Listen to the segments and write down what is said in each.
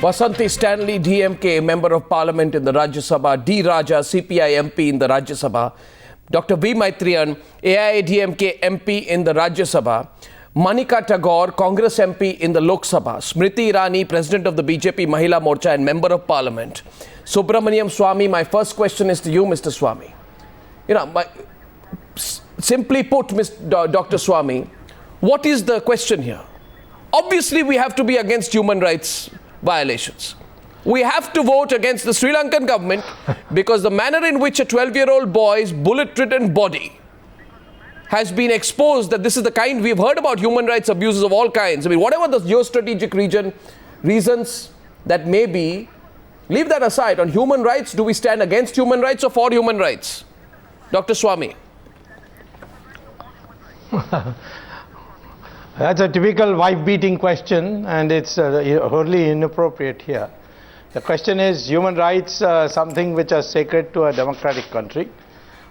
Vasanthi Stanley, DMK, Member of Parliament in the Rajya Sabha, D. Raja, CPI MP in the Rajya Sabha, Dr. V. Maitriyan, AIADMK MP in the Rajya Sabha, Manika Tagore, Congress MP in the Lok Sabha, Smriti Irani, President of the BJP Mahila Morcha and Member of Parliament. Subramaniam Swamy, my first question is to you, Mr. Swamy. Simply put, Dr. Swamy, what is the question here? Obviously, we have to be against human rights violations. We have to vote against the Sri Lankan government because the manner in which a 12-year-old boy's bullet-ridden body has been exposed, that this is the kind we've heard about human rights abuses of all kinds. I mean, whatever the geostrategic reasons that may be, leave that aside. On human rights, do we stand against human rights or for human rights? Dr. Swamy. That's a typical wife-beating question, and it's wholly inappropriate here. The question is, human rights something which are sacred to a democratic country,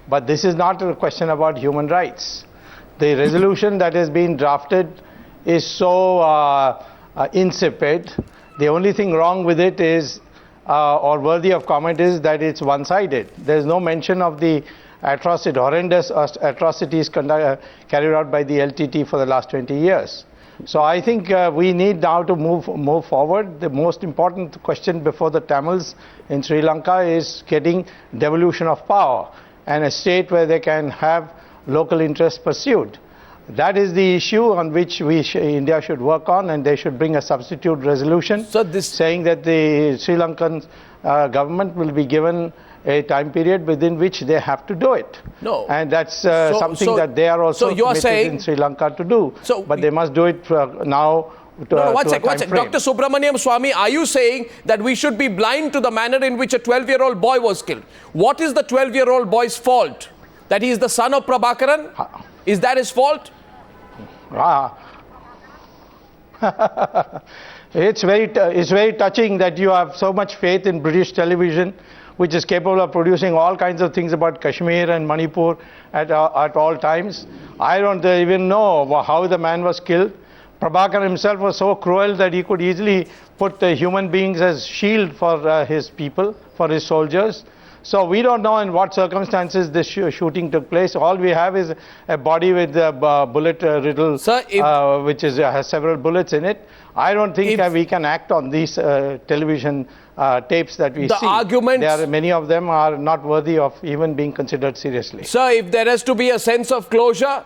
but this is not a question about human rights. The resolution that has been drafted is so insipid. The only thing wrong with it is, or worthy of comment, is that it's one-sided. There's no mention of the horrendous atrocities carried out by the LTT for the last 20 years. So I think we need now to move forward. The most important question before the Tamils in Sri Lanka is getting devolution of power and a state where they can have local interests pursued. That is the issue on which India should work on, and they should bring a substitute resolution saying that the Sri Lankan government will be given a time period within which they have to do it. No. And that's something that they are also committed in Sri Lanka to do. But they must do it now. One sec. Dr. Subramaniam Swamy, are you saying that we should be blind to the manner in which a 12-year-old boy was killed? What is the 12-year-old boy's fault? That he is the son of Prabhakaran? Is that his fault? It's very touching that you have so much faith in British television, which is capable of producing all kinds of things about Kashmir and Manipur at all times. I don't even know how the man was killed. Prabhakar himself was so cruel that he could easily put human beings as shield for his people, for his soldiers. So we don't know in what circumstances this shooting took place. All we have is a body with a bullet riddle, which has several bullets in it. I don't think we can act on these television tapes that we see. Many of them are not worthy of even being considered seriously. Sir, if there has to be a sense of closure,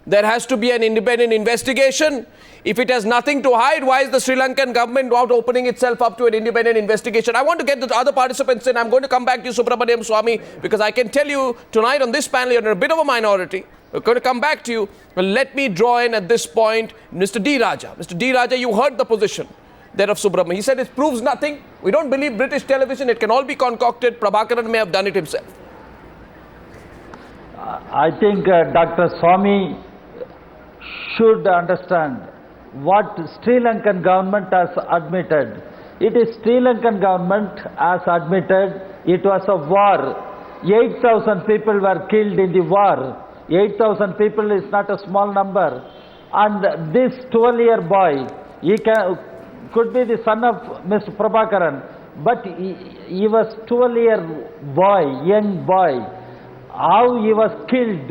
there has to be an independent investigation. If it has nothing to hide, why is the Sri Lankan government not opening itself up to an independent investigation? I want to get the other participants in. I'm going to come back to you, Subramaniam Swamy, because I can tell you tonight on this panel, you're a bit of a minority. We're going to come back to you. But let me draw in at this point Mr. D. Raja. Mr. D. Raja, you heard the position there of Subramaniam. He said it proves nothing. We don't believe British television. It can all be concocted. Prabhakaran may have done it himself. I think Dr. Swamy should understand what Sri Lankan government has admitted. It is Sri Lankan government has admitted it was a war. 8,000 people were killed in the war. 8,000 people is not a small number. And this 12-year boy, he could be the son of Mr. Prabhakaran, but he was 12-year boy, young boy. How he was killed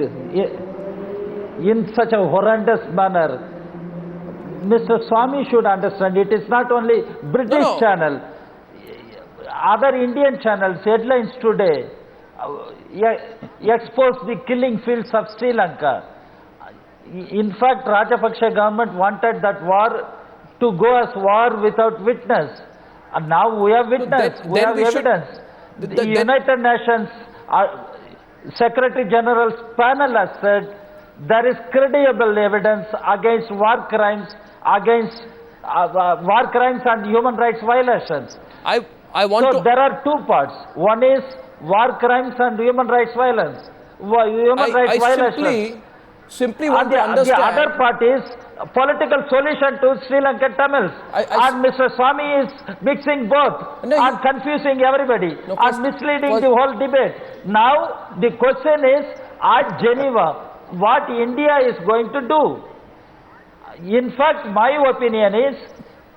in such a horrendous manner. Mr. Swamy should understand it is not only British channel, other Indian channels, headlines today expose the killing fields of Sri Lanka. In fact, Rajapaksa government wanted that war to go as war without witness. And now we have witness, we have evidence. The United Nations Secretary General's panel has said there is credible evidence against war crimes, and human rights violations. There are two parts. One is war crimes and human rights violence. Simply want to understand. The other part is political solution to Sri Lankan Tamils. And Mr. Swamy is mixing both and confusing everybody and misleading the whole debate. Now the question is, at Geneva, what India is going to do. In fact, my opinion is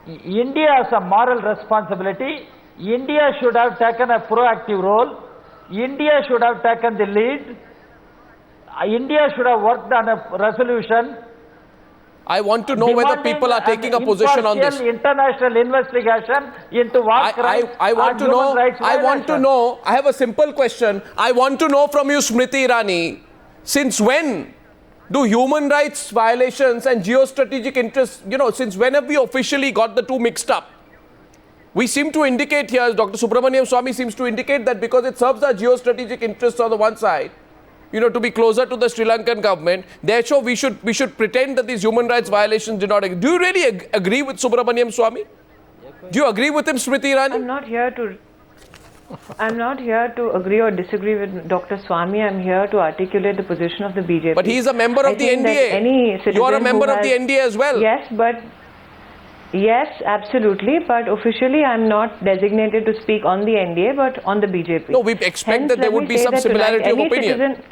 India has a moral responsibility. India should have taken a proactive role. India should have taken the lead. India should have worked on a resolution. I want to know whether people are taking a position on this. International investigation into war crimes. I want to know. I want to know. I have a simple question. I want to know from you, Smriti Irani, since when do human rights violations and geostrategic interests, since when have we officially got the two mixed up? We seem to indicate here, Dr. Subramaniam Swamy seems to indicate that because it serves our geostrategic interests on the one side, to be closer to the Sri Lankan government, therefore we should pretend that these human rights violations did not exist. Do you really agree with Subramaniam Swamy? Do you agree with him, Smriti Irani? I'm not here to agree or disagree with Dr. Swamy. I'm here to articulate the position of the BJP. But he is a member of the NDA. You are a member of the NDA as well. Yes, absolutely. But officially, I'm not designated to speak on the NDA, but on the BJP. No, we expect that there would be some similarity of opinion.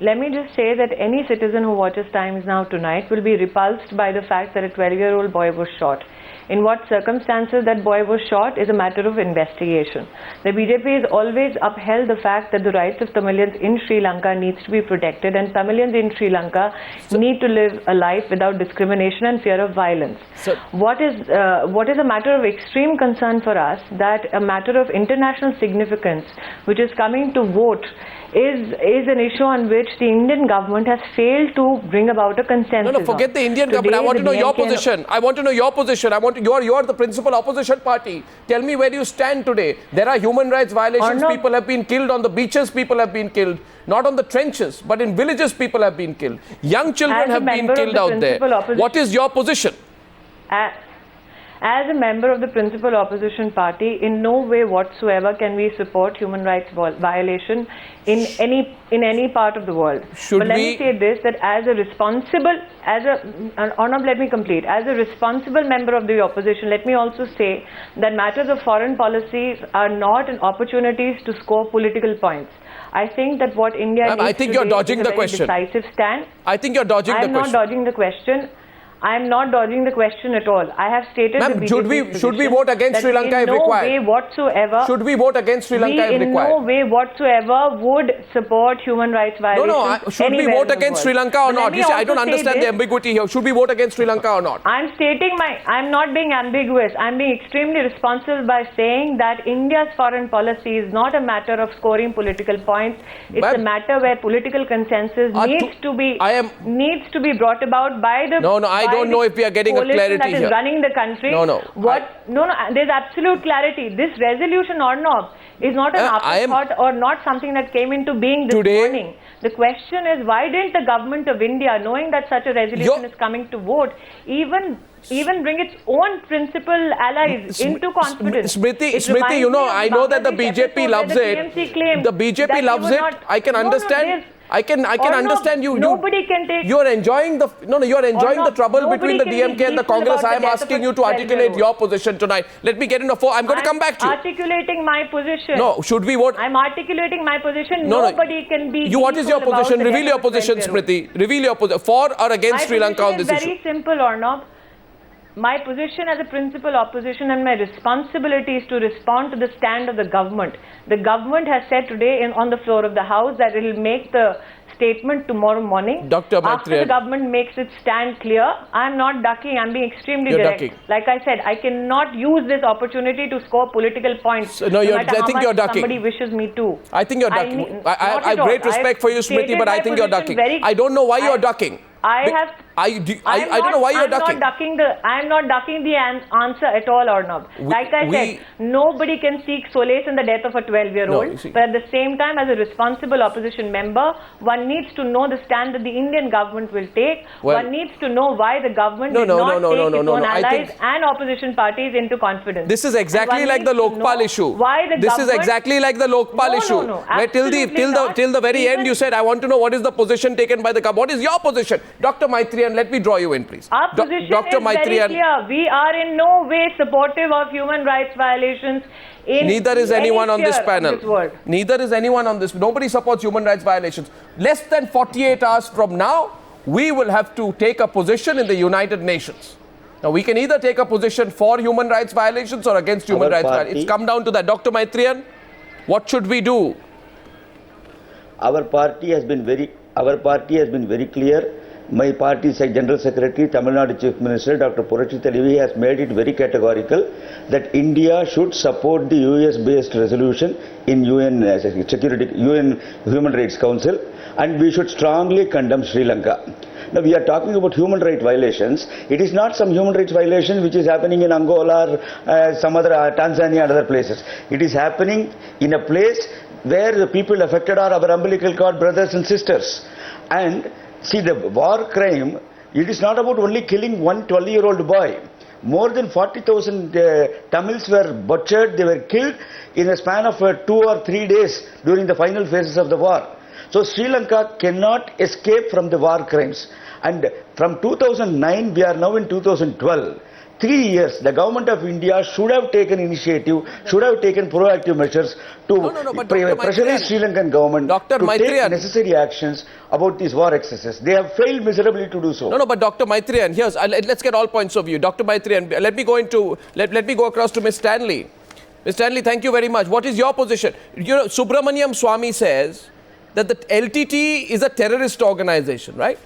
Let me just say that any citizen who watches Times Now tonight will be repulsed by the fact that a 12-year-old boy was shot. In what circumstances that boy was shot is a matter of investigation. The BJP has always upheld the fact that the rights of Tamilians in Sri Lanka needs to be protected, and Tamilians in Sri Lanka need to live a life without discrimination and fear of violence. What is a matter of extreme concern for us, that a matter of international significance, which is coming to vote, is an issue on which the Indian government has failed to bring about a consensus. No, forget the Indian government. I want to know your position. I want to know your position. You are the principal opposition party. Tell me where you stand today. There are human rights violations. People have been killed on the beaches. People have been killed. Not on the trenches, but in villages. People have been killed. Young children have been killed out there. What is your position? As a member of the principal opposition party, in no way whatsoever can we support human rights violation in any part of the world. But let me say this, that as a responsible member of the opposition, let me also say that matters of foreign policy are not an opportunities to score political points. I think that what India needs I think you're dodging the question. Decisive stand. I think you're dodging the question. I'm not dodging the question. I am not dodging the question at all. I have stated the BJP's should we vote against Sri Lanka if required? In no way whatsoever. Should we vote against Sri Lanka if required? In no way whatsoever would support human rights violations. Should we vote against Sri Lanka or not? You see, I don't understand the ambiguity here. Should we vote against Sri Lanka or not? I'm not being ambiguous. I'm being extremely responsible by saying that India's foreign policy is not a matter of scoring political points. It's a matter where political consensus needs to be brought about by the I don't know if we are getting a clarity that is here. running the country. There's absolute clarity. This resolution, Arnab, is not an afterthought or not something that came into being this morning. The question is, why didn't the government of India, knowing that such a resolution is coming to vote, even bring its own principal allies into confidence? Smriti, I know that the BJP loves it. The BJP loves it. I can understand. I can understand you. Nobody can take. You are enjoying the trouble between the DMK and the Congress. I am asking you to articulate your position tonight. Let me get into I'm going to come back to you. Articulating my position. No, should we vote? I'm articulating my position. Nobody can be. What is your position? Reveal your position, Smriti. Reveal your position. For or against Sri Lanka on this issue? My position is very simple, Arnab. My position as a principal opposition and my responsibility is to respond to the stand of the government. The government has said today on the floor of the House that it will make the statement tomorrow morning. Dr. After the government makes its stand clear, I am not ducking. I am being extremely direct. Like I said, I cannot use this opportunity to score political points. I think you're ducking. Somebody wishes me to. I think you're ducking. I have great respect for you, Smriti, but I think you're ducking. I don't know why you're ducking. I don't know why you're ducking. I am not ducking the answer at all, Arnab. Like I said, nobody can seek solace in the death of a 12-year-old. But at the same time, as a responsible opposition member, one needs to know the stand that the Indian government will take. One needs to know why the government did not take its own allies and opposition parties into confidence. This is exactly like the Lokpal issue. This is exactly like the Lokpal issue. Where till the very end you said, I want to know what is the position taken by the government. What is your position? Dr. Maitriyan, let me draw you in, please. Our position is very clear. We are in no way supportive of human rights violations in Neither is anyone on this panel. Neither is anyone on this. Nobody supports human rights violations. Less than 48 hours from now, we will have to take a position in the United Nations. Now, we can either take a position for human rights violations or against human Our rights party- violations. It's come down to that. Dr. Maitriyan, what should we do? Our party has been very clear. My party General Secretary, Tamil Nadu Chief Minister, Dr. Purachi Thalaivi has made it very categorical that India should support the US-based resolution in UN Human Rights Council, and we should strongly condemn Sri Lanka. Now we are talking about human rights violations. It is not some human rights violation which is happening in Angola or some other Tanzania and other places. It is happening in a place where the people affected are our umbilical cord brothers and sisters. And see, the war crime, it is not about only killing one 12-year-old boy. More than 40,000 Tamils were butchered, they were killed in a span of 2 or 3 days during the final phases of the war. So Sri Lanka cannot escape from the war crimes. And from 2009, we are now in 2012. 3 years, the government of India should have taken initiative, should have taken proactive measures to but Dr. pressurize Sri Lankan government Dr. to take Maitriyan. necessary actions about these war excesses. They have failed miserably to do so. No, but Dr. Maitriyan, here's, let's get all points of view. Dr. Maitriyan, let me go across to Ms. Stanley. Ms. Stanley, thank you very much. What is your position? You know, Subramaniam Swamy says that the LTT is a terrorist organization, right?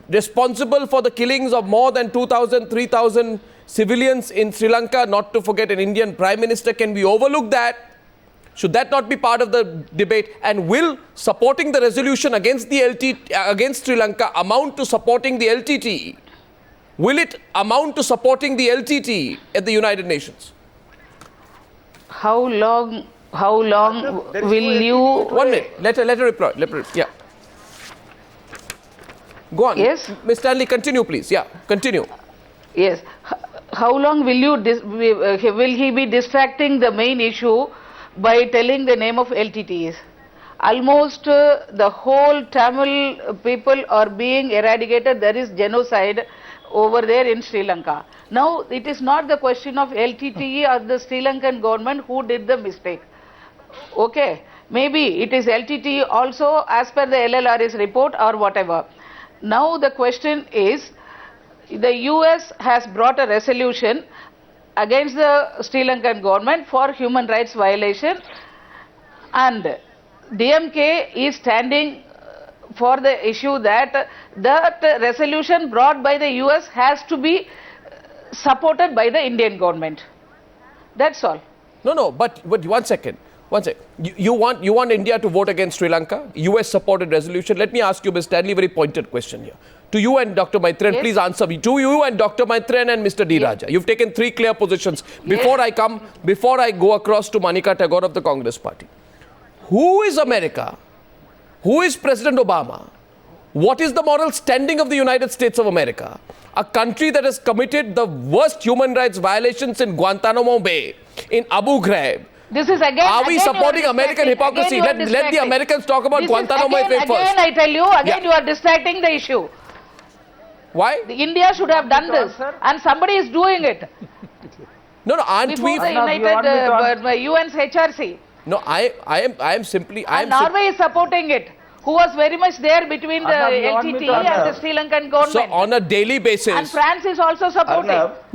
Responsible for the killings of more than 2,000, 3,000 civilians in Sri Lanka, not to forget an Indian Prime Minister. Can we overlook that? Should that not be part of the debate? And will supporting the resolution against the against Sri Lanka amount to supporting the LTT? Will it amount to supporting the LTT at the United Nations? How long will you... 1 minute. Let her reply. Yeah. Go on. Yes. Ms. Stanley, continue, please. Yeah, continue. Yes. How long will you will he be distracting the main issue by telling the name of LTTs? Almost the whole Tamil people are being eradicated. There is genocide over there in Sri Lanka. Now, it is not the question of LTTE or the Sri Lankan government who did the mistake. Okay. Maybe it is LTTE also as per the LLR's report or whatever. Now, the question is, the US has brought a resolution against the Sri Lankan government for human rights violation, and DMK is standing for the issue that that resolution brought by the US has to be supported by the Indian government. That's all. No, but 1 second. 1 second. You want India to vote against Sri Lanka? US supported resolution. Let me ask you, Ms. Stanley, a very pointed question here. To you and Dr. Maitriyan, Yes. please answer me. To you and Dr. Maitriyan and Mr. D. Raja. You've taken 3 clear positions. Before I go across to Manika Tagore of the Congress Party. Who is America? Who is President Obama? What is the moral standing of the United States of America? A country that has committed the worst human rights violations in Guantanamo Bay, in Abu Ghraib. This is again. Are we again supporting you are American distracting. hypocrisy? Again you are Let the distracting. Americans talk about This Guantanamo is Bay first. Again, I tell you, again Yeah. you are distracting the issue. Why? India should have done this, and somebody is doing it. No, aren't Before we? the you want me to UN's HRC. No, I am simply. And Norway is supporting it, who was very much there between the Arnab, you want me to LTTE and the answer? Sri Lankan So government. on a daily basis. And France is also supporting. Arnab,